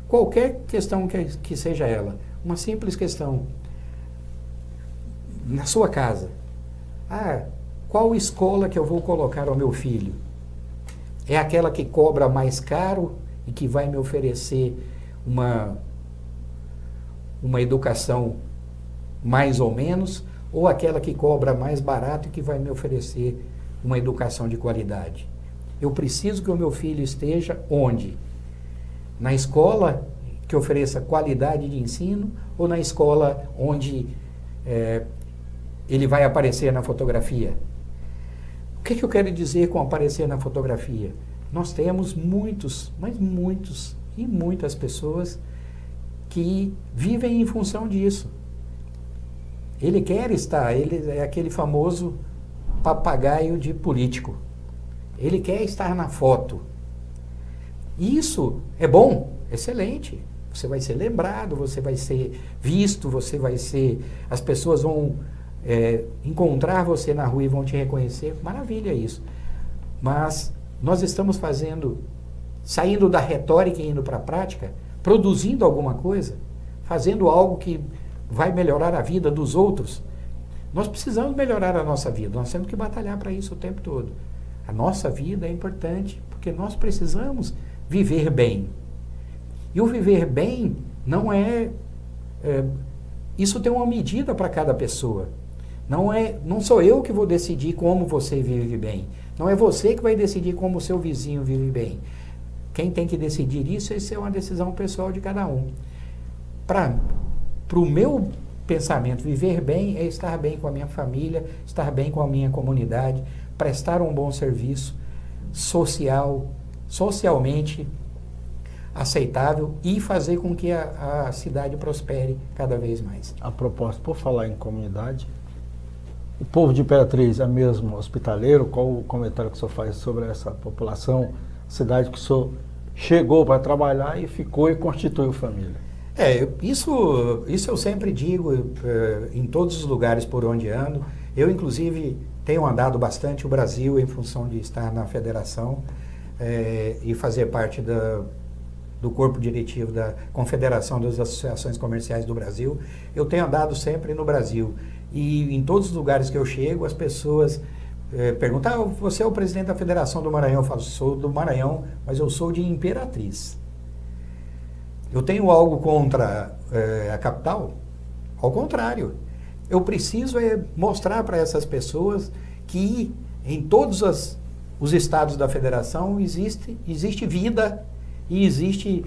qualquer questão que seja ela. Uma simples questão. Na sua casa. Qual escola que eu vou colocar ao meu filho? É aquela que cobra mais caro e que vai me oferecer uma educação mais ou menos, ou aquela que cobra mais barato e que vai me oferecer uma educação de qualidade? Eu preciso que o meu filho esteja onde? Na escola que ofereça qualidade de ensino ou na escola onde ele vai aparecer na fotografia? O que eu quero dizer com aparecer na fotografia? Nós temos muitos, mas muitos e muitas pessoas que vivem em função disso. Ele quer estar, ele é aquele famoso papagaio de político. Ele quer estar na foto. Isso é bom, excelente. Você vai ser lembrado, você vai ser visto, você vai ser... As pessoas vão encontrar você na rua e vão te reconhecer. Maravilha isso. Mas nós estamos saindo da retórica e indo para a prática, produzindo alguma coisa, fazendo algo que vai melhorar a vida dos outros. Nós precisamos melhorar a nossa vida, nós temos que batalhar para isso o tempo todo. A nossa vida é importante, porque nós precisamos viver bem. E o viver bem não isso tem uma medida para cada pessoa. Não sou eu que vou decidir como você vive bem. Não é você que vai decidir como o seu vizinho vive bem. Quem tem que decidir isso é uma decisão pessoal de cada um. Para o meu pensamento, viver bem é estar bem com a minha família, estar bem com a minha comunidade, prestar um bom serviço socialmente aceitável e fazer com que a cidade prospere cada vez mais. A propósito, por falar em comunidade, o povo de Imperatriz é mesmo hospitaleiro? Qual o comentário que o senhor faz sobre essa população, cidade que o senhor chegou para trabalhar e ficou e constituiu família? Isso eu sempre digo em todos os lugares por onde ando. Eu, inclusive, tenho andado bastante o Brasil em função de estar na federação e fazer parte do corpo diretivo da Confederação das Associações Comerciais do Brasil. Eu tenho andado sempre no Brasil e em todos os lugares que eu chego, as pessoas perguntam: você é o presidente da Federação do Maranhão? Eu falo: sou do Maranhão, mas eu sou de Imperatriz. Eu tenho algo contra a capital? Ao contrário. Eu preciso mostrar para essas pessoas que em todos os estados da federação existe vida e existe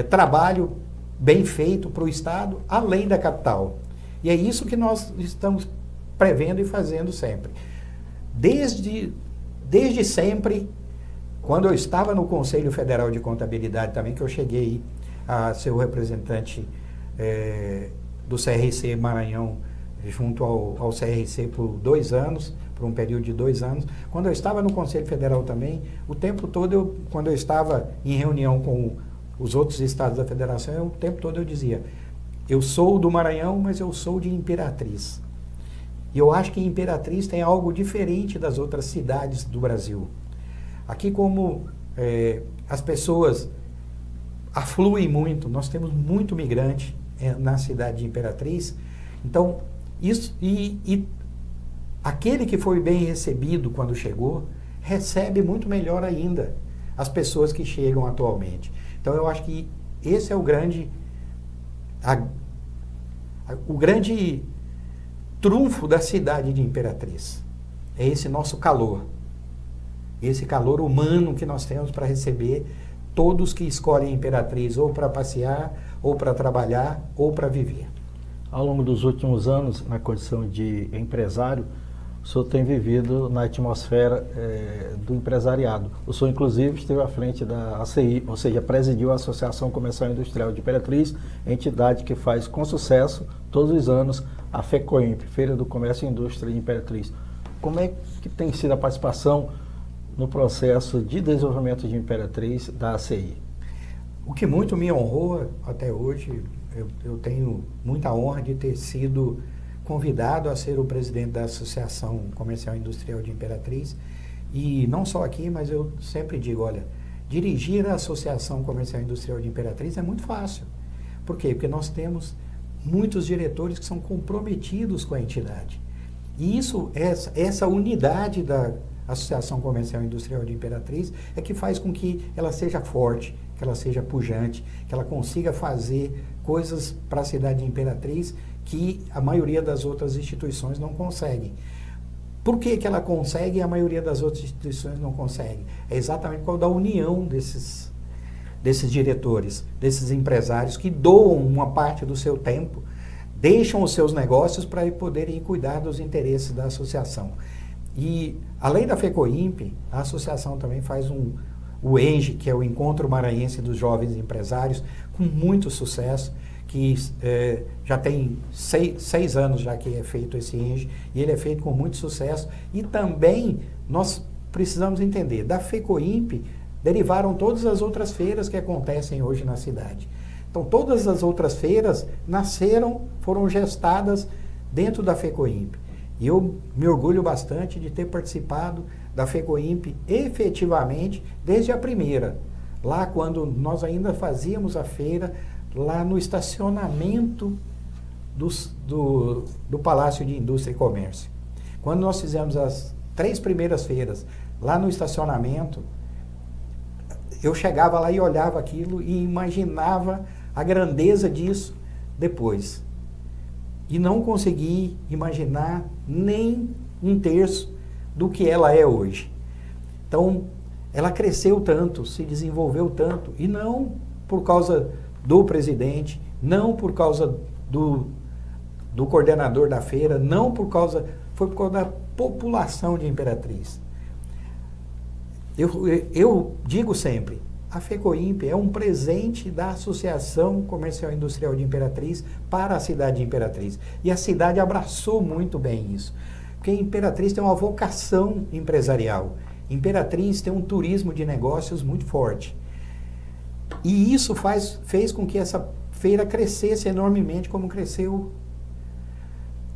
trabalho bem feito para o estado, além da capital. E é isso que nós estamos prevendo e fazendo sempre. Desde sempre, quando eu estava no Conselho Federal de Contabilidade também, que eu cheguei a ser o representante do CRC Maranhão junto ao CRC por 2 anos, por um período de 2 anos. Quando eu estava no Conselho Federal também, o tempo todo, quando eu estava em reunião com os outros estados da federação, o tempo todo eu dizia: eu sou do Maranhão, mas eu sou de Imperatriz. E eu acho que Imperatriz tem algo diferente das outras cidades do Brasil. Aqui, como as pessoas afluem muito, nós temos muito migrante na cidade de Imperatriz. Então, isso e aquele que foi bem recebido quando chegou, recebe muito melhor ainda as pessoas que chegam atualmente. Então, eu acho que esse é o grande trunfo da cidade de Imperatriz. É esse nosso calor. Esse calor humano que nós temos para receber todos que escolhem Imperatriz ou para passear, ou para trabalhar, ou para viver. Ao longo dos últimos anos, na condição de empresário, o senhor tem vivido na atmosfera do empresariado. O senhor, inclusive, esteve à frente da ACI, ou seja, presidiu a Associação Comercial e Industrial de Imperatriz, entidade que faz com sucesso, todos os anos, a FECOIMP, Feira do Comércio e Indústria de Imperatriz. Como é que tem sido a participação no processo de desenvolvimento de Imperatriz da ACI? O que muito me honrou até hoje, eu tenho muita honra de ter sido convidado a ser o presidente da Associação Comercial e Industrial de Imperatriz. E não só aqui, mas eu sempre digo: olha, dirigir a Associação Comercial e Industrial de Imperatriz é muito fácil. Por quê? Porque nós temos muitos diretores que são comprometidos com a entidade. E essa unidade da Associação Comercial e Industrial de Imperatriz é que faz com que ela seja forte, que ela seja pujante, que ela consiga fazer coisas para a cidade de Imperatriz que a maioria das outras instituições não conseguem. Por que ela consegue e a maioria das outras instituições não consegue? É exatamente por causa da união desses diretores, desses empresários que doam uma parte do seu tempo, deixam os seus negócios para poderem cuidar dos interesses da associação. E, além da FECOIMP, a associação também faz o ENGE, que é o Encontro Maranhense dos Jovens Empresários, com muito sucesso, que já tem 6 anos já que é feito esse ENGE, e ele é feito com muito sucesso. E também nós precisamos entender, da FECOIMP derivaram todas as outras feiras que acontecem hoje na cidade. Então todas as outras feiras foram gestadas dentro da FECOIMP. E eu me orgulho bastante de ter participado da FECOIMP efetivamente desde a primeira. Lá quando nós ainda fazíamos a feira, lá no estacionamento do Palácio de Indústria e Comércio. Quando nós fizemos as 3 primeiras feiras lá no estacionamento, eu chegava lá e olhava aquilo e imaginava a grandeza disso depois. E não consegui imaginar nem 1/3 do que ela é hoje. Então, ela cresceu tanto, se desenvolveu tanto, e não por causa do presidente, não por causa do coordenador da feira, foi por causa da população de Imperatriz. Eu digo sempre, a FECOIMP é um presente da Associação Comercial e Industrial de Imperatriz para a cidade de Imperatriz. E a cidade abraçou muito bem isso. Porque Imperatriz tem uma vocação empresarial. Imperatriz tem um turismo de negócios muito forte. E isso fez com que essa feira crescesse enormemente como cresceu.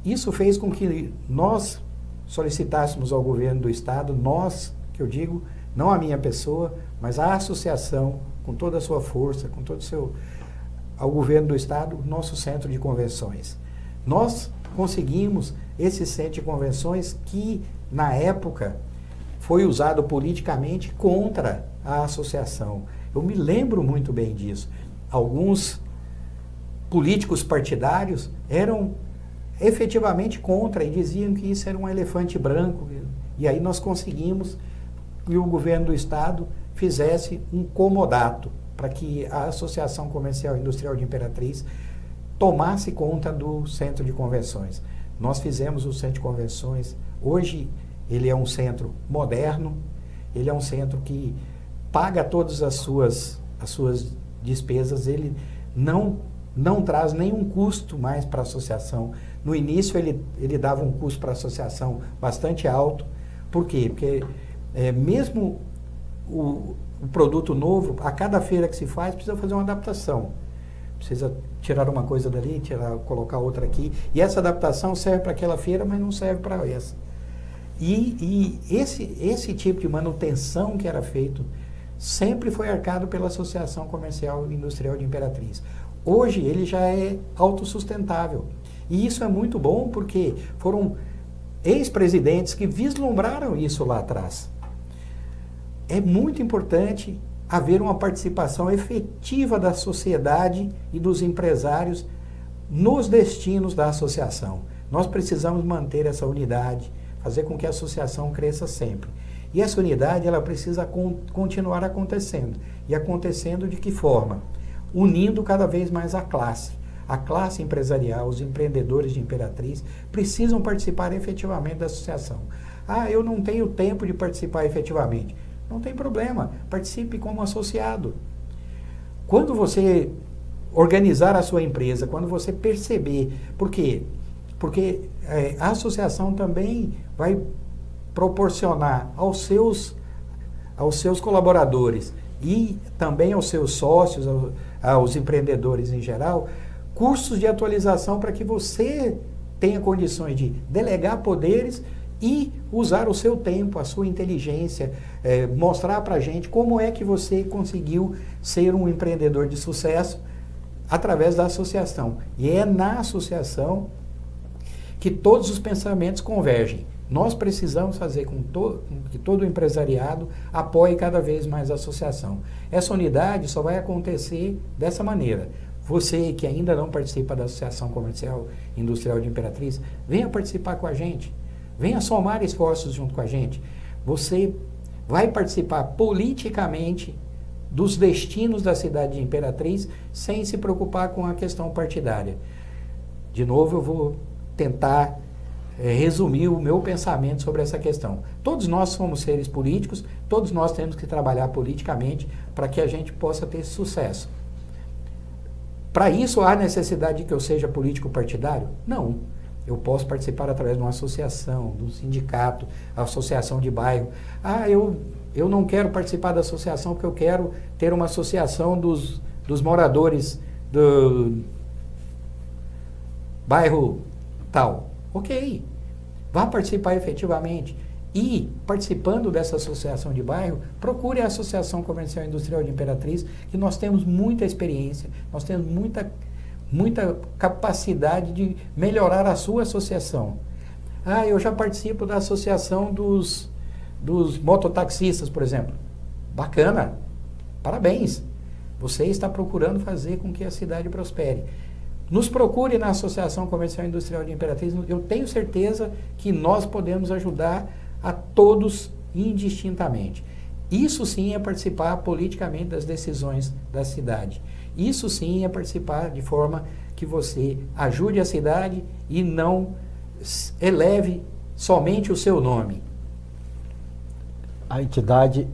Isso fez com que nós solicitássemos ao governo do estado, nós, que eu digo, não a minha pessoa, mas a associação, com toda a sua força, com todo o seu, ao governo do estado, nosso centro de convenções. Nós conseguimos esse centro de convenções que, na época, foi usado politicamente contra a associação. Eu me lembro muito bem disso. Alguns políticos partidários eram efetivamente contra e diziam que isso era um elefante branco. E aí nós conseguimos que o governo do estado fizesse um comodato para que a Associação Comercial e Industrial de Imperatriz tomasse conta do centro de convenções. Nós fizemos o centro de convenções. Hoje ele é um centro moderno, ele é um centro que paga todas as suas despesas, ele não traz nenhum custo mais para a associação. No início ele dava um custo para a associação bastante alto. Por quê? Porque mesmo o produto novo, a cada feira que se faz, precisa fazer uma adaptação. Precisa tirar uma coisa dali, colocar outra aqui. E essa adaptação serve para aquela feira, mas não serve para essa. E esse tipo de manutenção que era feito sempre foi arcado pela Associação Comercial e Industrial de Imperatriz. Hoje ele já é autossustentável. E isso é muito bom porque foram ex-presidentes que vislumbraram isso lá atrás. É muito importante haver uma participação efetiva da sociedade e dos empresários nos destinos da associação. Nós precisamos manter essa unidade, fazer com que a associação cresça sempre. E essa unidade ela precisa continuar acontecendo. E acontecendo de que forma? Unindo cada vez mais a classe. A classe empresarial, os empreendedores de Imperatriz precisam participar efetivamente da associação. Ah, eu não tenho tempo de participar efetivamente. Não tem problema, participe como associado. Quando você organizar a sua empresa, quando você perceber, por quê? Porque a associação também vai proporcionar aos seus colaboradores e também aos seus sócios, aos empreendedores em geral, cursos de atualização para que você tenha condições de delegar poderes e usar o seu tempo, a sua inteligência, mostrar para a gente como é que você conseguiu ser um empreendedor de sucesso através da associação. E é na associação que todos os pensamentos convergem. Nós precisamos fazer com que todo o empresariado apoie cada vez mais a associação. Essa unidade só vai acontecer dessa maneira. Você que ainda não participa da Associação Comercial e Industrial de Imperatriz, venha participar com a gente. Venha somar esforços junto com a gente. Você vai participar politicamente dos destinos da cidade de Imperatriz sem se preocupar com a questão partidária. De novo, eu vou tentar resumir o meu pensamento sobre essa questão. Todos nós somos seres políticos, todos nós temos que trabalhar politicamente para que a gente possa ter sucesso. Para isso, há necessidade de que eu seja político partidário? Não. Eu posso participar através de uma associação, de um sindicato, associação de bairro. Eu não quero participar da associação porque eu quero ter uma associação dos moradores do bairro tal. Ok, vá participar efetivamente. E, participando dessa associação de bairro, procure a Associação Comercial e Industrial de Imperatriz, que nós temos muita experiência, nós temos muita capacidade de melhorar a sua associação. Eu já participo da associação dos mototaxistas, por exemplo. Bacana, parabéns. Você está procurando fazer com que a cidade prospere. Nos procure na Associação Comercial e Industrial de Imperatriz. Eu tenho certeza que nós podemos ajudar a todos indistintamente. Isso sim é participar politicamente das decisões da cidade. Isso sim é participar de forma que você ajude a cidade e não eleve somente o seu nome. A entidade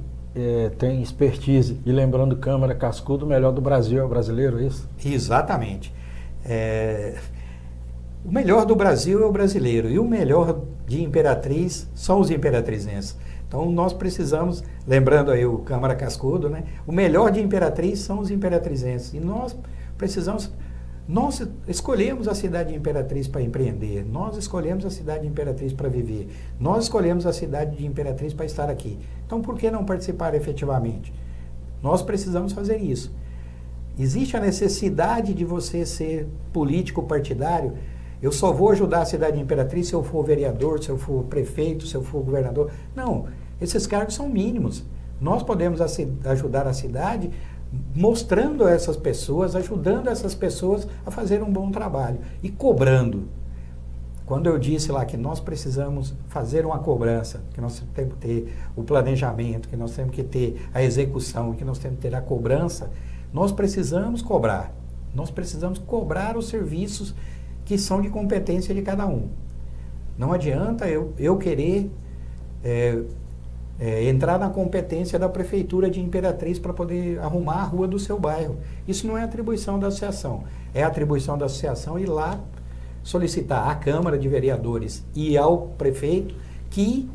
tem expertise. E lembrando, Câmara Cascudo, o melhor do Brasil é o brasileiro, é isso? Exatamente. O melhor do Brasil é o brasileiro e o melhor de Imperatriz são os imperatrizenses. Então nós precisamos, lembrando aí o Câmara Cascudo, né? O melhor de Imperatriz são os imperatrizenses. E nós escolhemos a cidade de Imperatriz para empreender, nós escolhemos a cidade de Imperatriz para viver, nós escolhemos a cidade de Imperatriz para estar aqui. Então por que não participar efetivamente? Nós precisamos fazer isso. Existe a necessidade de você ser político partidário. Eu só vou ajudar a cidade de Imperatriz se eu for vereador, se eu for prefeito, se eu for governador. Não, esses cargos são mínimos. Nós podemos ajudar a cidade mostrando a essas pessoas, ajudando essas pessoas a fazer um bom trabalho e cobrando. Quando eu disse lá que nós precisamos fazer uma cobrança, que nós temos que ter o planejamento, que nós temos que ter a execução, que nós temos que ter a cobrança, nós precisamos cobrar. Nós precisamos cobrar os serviços que são de competência de cada um. Não adianta eu querer entrar na competência da Prefeitura de Imperatriz para poder arrumar a rua do seu bairro. Isso não é atribuição da associação. É atribuição da associação ir lá solicitar à Câmara de Vereadores e ao prefeito que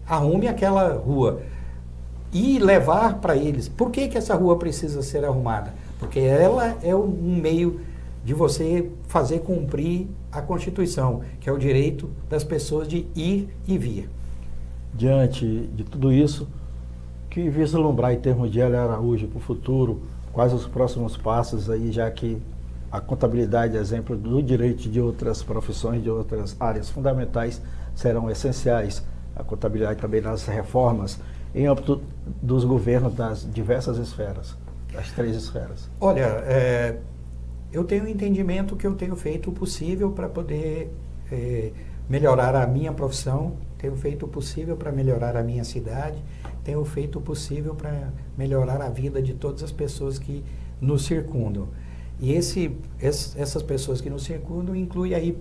arrume aquela rua e levar para eles. Por que essa rua precisa ser arrumada? Porque ela é um meio de você fazer cumprir a Constituição, que é o direito das pessoas de ir e vir. Diante de tudo isso, que vislumbrar em termos de Hélio Araújo para o futuro, quais os próximos passos aí, já que a contabilidade, exemplo do direito de outras profissões, de outras áreas fundamentais, serão essenciais. A contabilidade também nas reformas, em âmbito dos governos das diversas esferas, das 3 esferas. Olha, eu tenho um entendimento que eu tenho feito o possível para poder melhorar a minha profissão, tenho feito o possível para melhorar a minha cidade, tenho feito o possível para melhorar a vida de todas as pessoas que nos circundam. E essas pessoas que nos circundam inclui aí,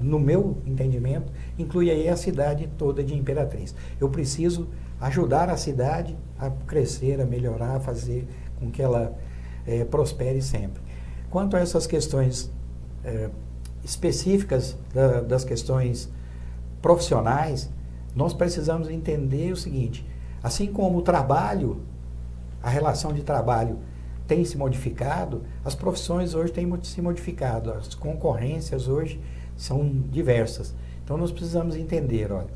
no meu entendimento, inclui aí a cidade toda de Imperatriz. Eu preciso ajudar a cidade a crescer, a melhorar, a fazer com que ela prospere sempre. Quanto a essas questões específicas das questões profissionais, nós precisamos entender o seguinte: assim como o trabalho, a relação de trabalho tem se modificado, as profissões hoje têm se modificado, as concorrências hoje são diversas. Então nós precisamos entender, olha,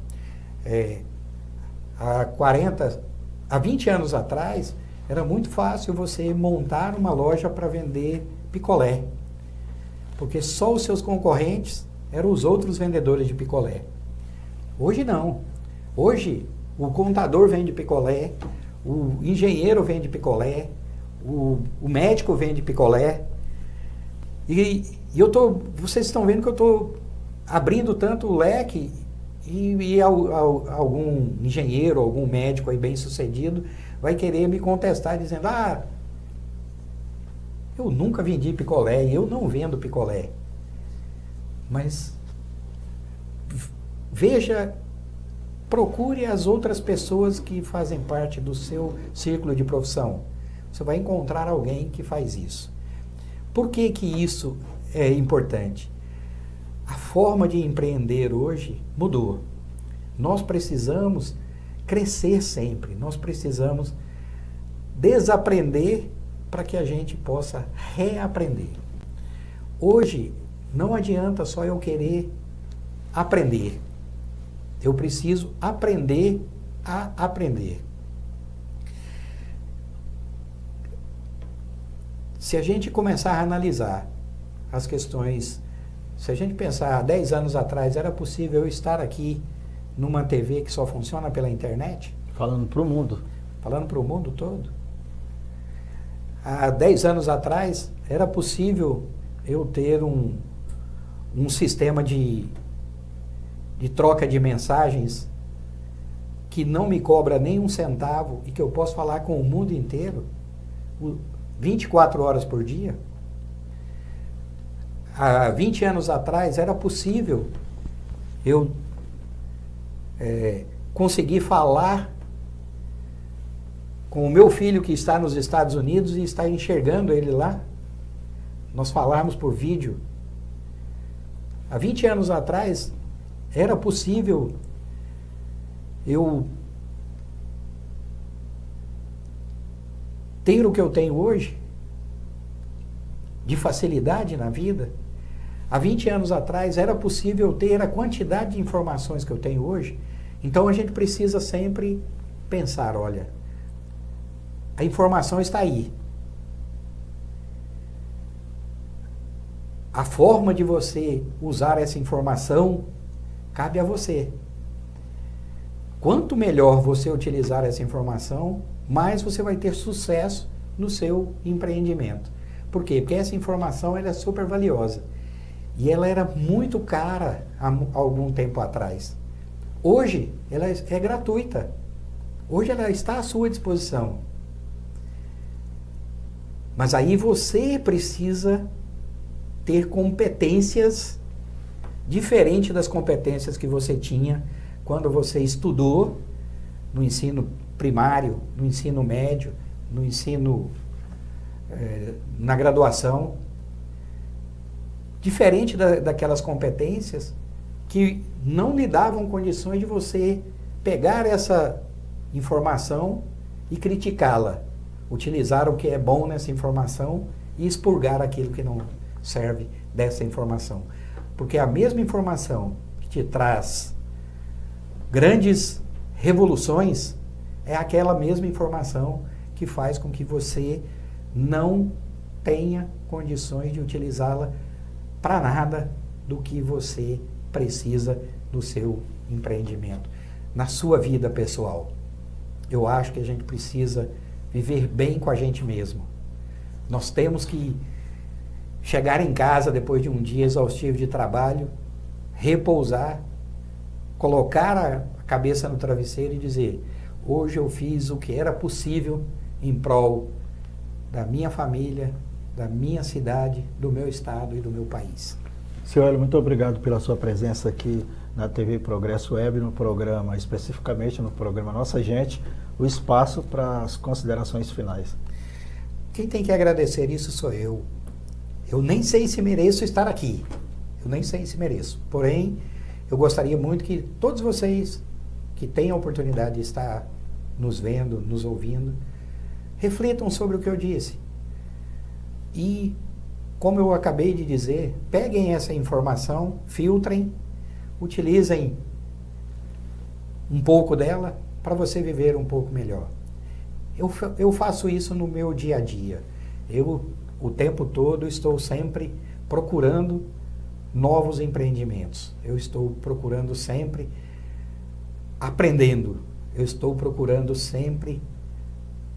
há 20 anos atrás, era muito fácil você montar uma loja para vender picolé, porque só os seus concorrentes eram os outros vendedores de picolé. Hoje não. Hoje o contador vende picolé, o engenheiro vende picolé, o médico vende picolé. E vocês estão vendo que eu estou abrindo tanto o leque e algum engenheiro, algum médico aí bem sucedido vai querer me contestar dizendo: eu nunca vendi picolé, eu não vendo picolé. Mas veja, procure as outras pessoas que fazem parte do seu círculo de profissão. Você vai encontrar alguém que faz isso. Por que que isso é importante? A forma de empreender hoje mudou. Nós precisamos crescer sempre, nós precisamos desaprender para que a gente possa reaprender. Hoje, não adianta só eu querer aprender. Eu preciso aprender a aprender. Se a gente começar a analisar as questões, se a gente pensar 10 anos atrás, era possível eu estar aqui numa TV que só funciona pela internet? Falando para o mundo. Falando para o mundo todo. Há 10 anos atrás, era possível eu ter um sistema de troca de mensagens que não me cobra nem um centavo e que eu posso falar com o mundo inteiro 24 horas por dia. Há 20 anos atrás, era possível eu conseguir falar com o meu filho que está nos Estados Unidos e está enxergando ele lá. Nós falarmos por vídeo. Há 20 anos atrás, era possível eu ter o que eu tenho hoje, de facilidade na vida. Há 20 anos atrás, era possível ter a quantidade de informações que eu tenho hoje. Então, a gente precisa sempre pensar, olha, a informação está aí. A forma de você usar essa informação cabe a você. Quanto melhor você utilizar essa informação, mais você vai ter sucesso no seu empreendimento. Por quê? Porque essa informação ela é super valiosa. E ela era muito cara há algum tempo atrás. Hoje, ela é gratuita. Hoje, ela está à sua disposição. Mas aí você precisa ter competências diferentes das competências que você tinha quando você estudou no ensino primário, no ensino médio, no ensino na graduação. Diferente daquelas competências que não lhe davam condições de você pegar essa informação e criticá-la, utilizar o que é bom nessa informação e expurgar aquilo que não serve dessa informação. Porque a mesma informação que te traz grandes revoluções é aquela mesma informação que faz com que você não tenha condições de utilizá-la para nada do que você precisa no seu empreendimento, na sua vida pessoal. Eu acho que a gente precisa viver bem com a gente mesmo. Nós temos que chegar em casa depois de um dia exaustivo de trabalho, repousar, colocar a cabeça no travesseiro e dizer: hoje eu fiz o que era possível em prol da minha família, da minha cidade, do meu estado e do meu país. Senhor Hélio, muito obrigado pela sua presença aqui na TV Progresso Web, no programa, especificamente no programa Nossa Gente, o espaço para as considerações finais. Quem tem que agradecer isso sou eu. Eu nem sei se mereço estar aqui. Eu nem sei se mereço. Porém, eu gostaria muito que todos vocês que têm a oportunidade de estar nos vendo, nos ouvindo, reflitam sobre o que eu disse. E, como eu acabei de dizer, peguem essa informação, filtrem, utilizem um pouco dela para você viver um pouco melhor. Eu faço isso no meu dia a dia. Eu, o tempo todo, estou sempre procurando novos empreendimentos. Eu estou procurando sempre aprendendo. Eu estou procurando sempre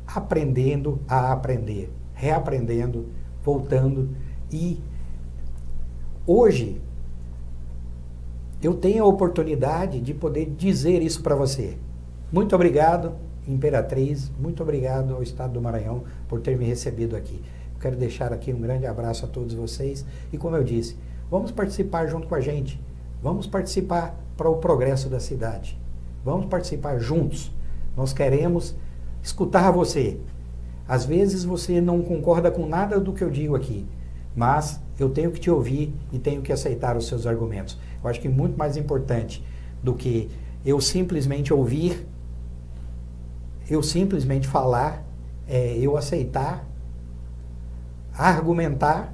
aprendendo a aprender, reaprendendo, voltando. E hoje eu tenho a oportunidade de poder dizer isso para você. Muito obrigado, Imperatriz, muito obrigado ao Estado do Maranhão por ter me recebido aqui. Eu quero deixar aqui um grande abraço a todos vocês e, como eu disse, vamos participar junto com a gente, vamos participar para o progresso da cidade, vamos participar juntos. Nós queremos escutar você. Às vezes você não concorda com nada do que eu digo aqui, mas eu tenho que te ouvir e tenho que aceitar os seus argumentos. Eu acho que muito mais importante do que eu simplesmente ouvir, eu simplesmente falar, eu aceitar, argumentar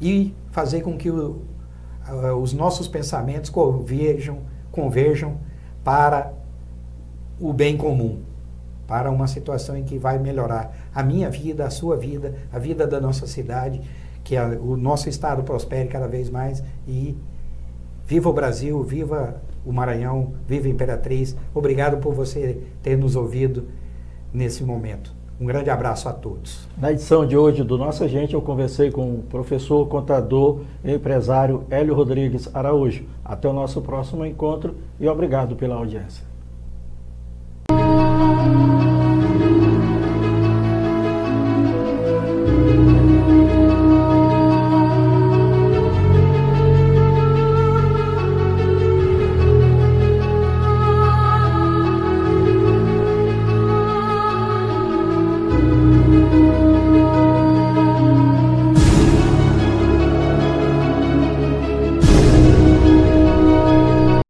e fazer com que os nossos pensamentos converjam para o bem comum, para uma situação em que vai melhorar a minha vida, a sua vida, a vida da nossa cidade, que o nosso estado prospere cada vez mais. E viva o Brasil, viva o Maranhão, viva a Imperatriz. Obrigado por você ter nos ouvido nesse momento. Um grande abraço a todos. Na edição de hoje do Nossa Gente, eu conversei com o professor, contador e empresário Hélio Rodrigues Araújo. Até o nosso próximo encontro e obrigado pela audiência.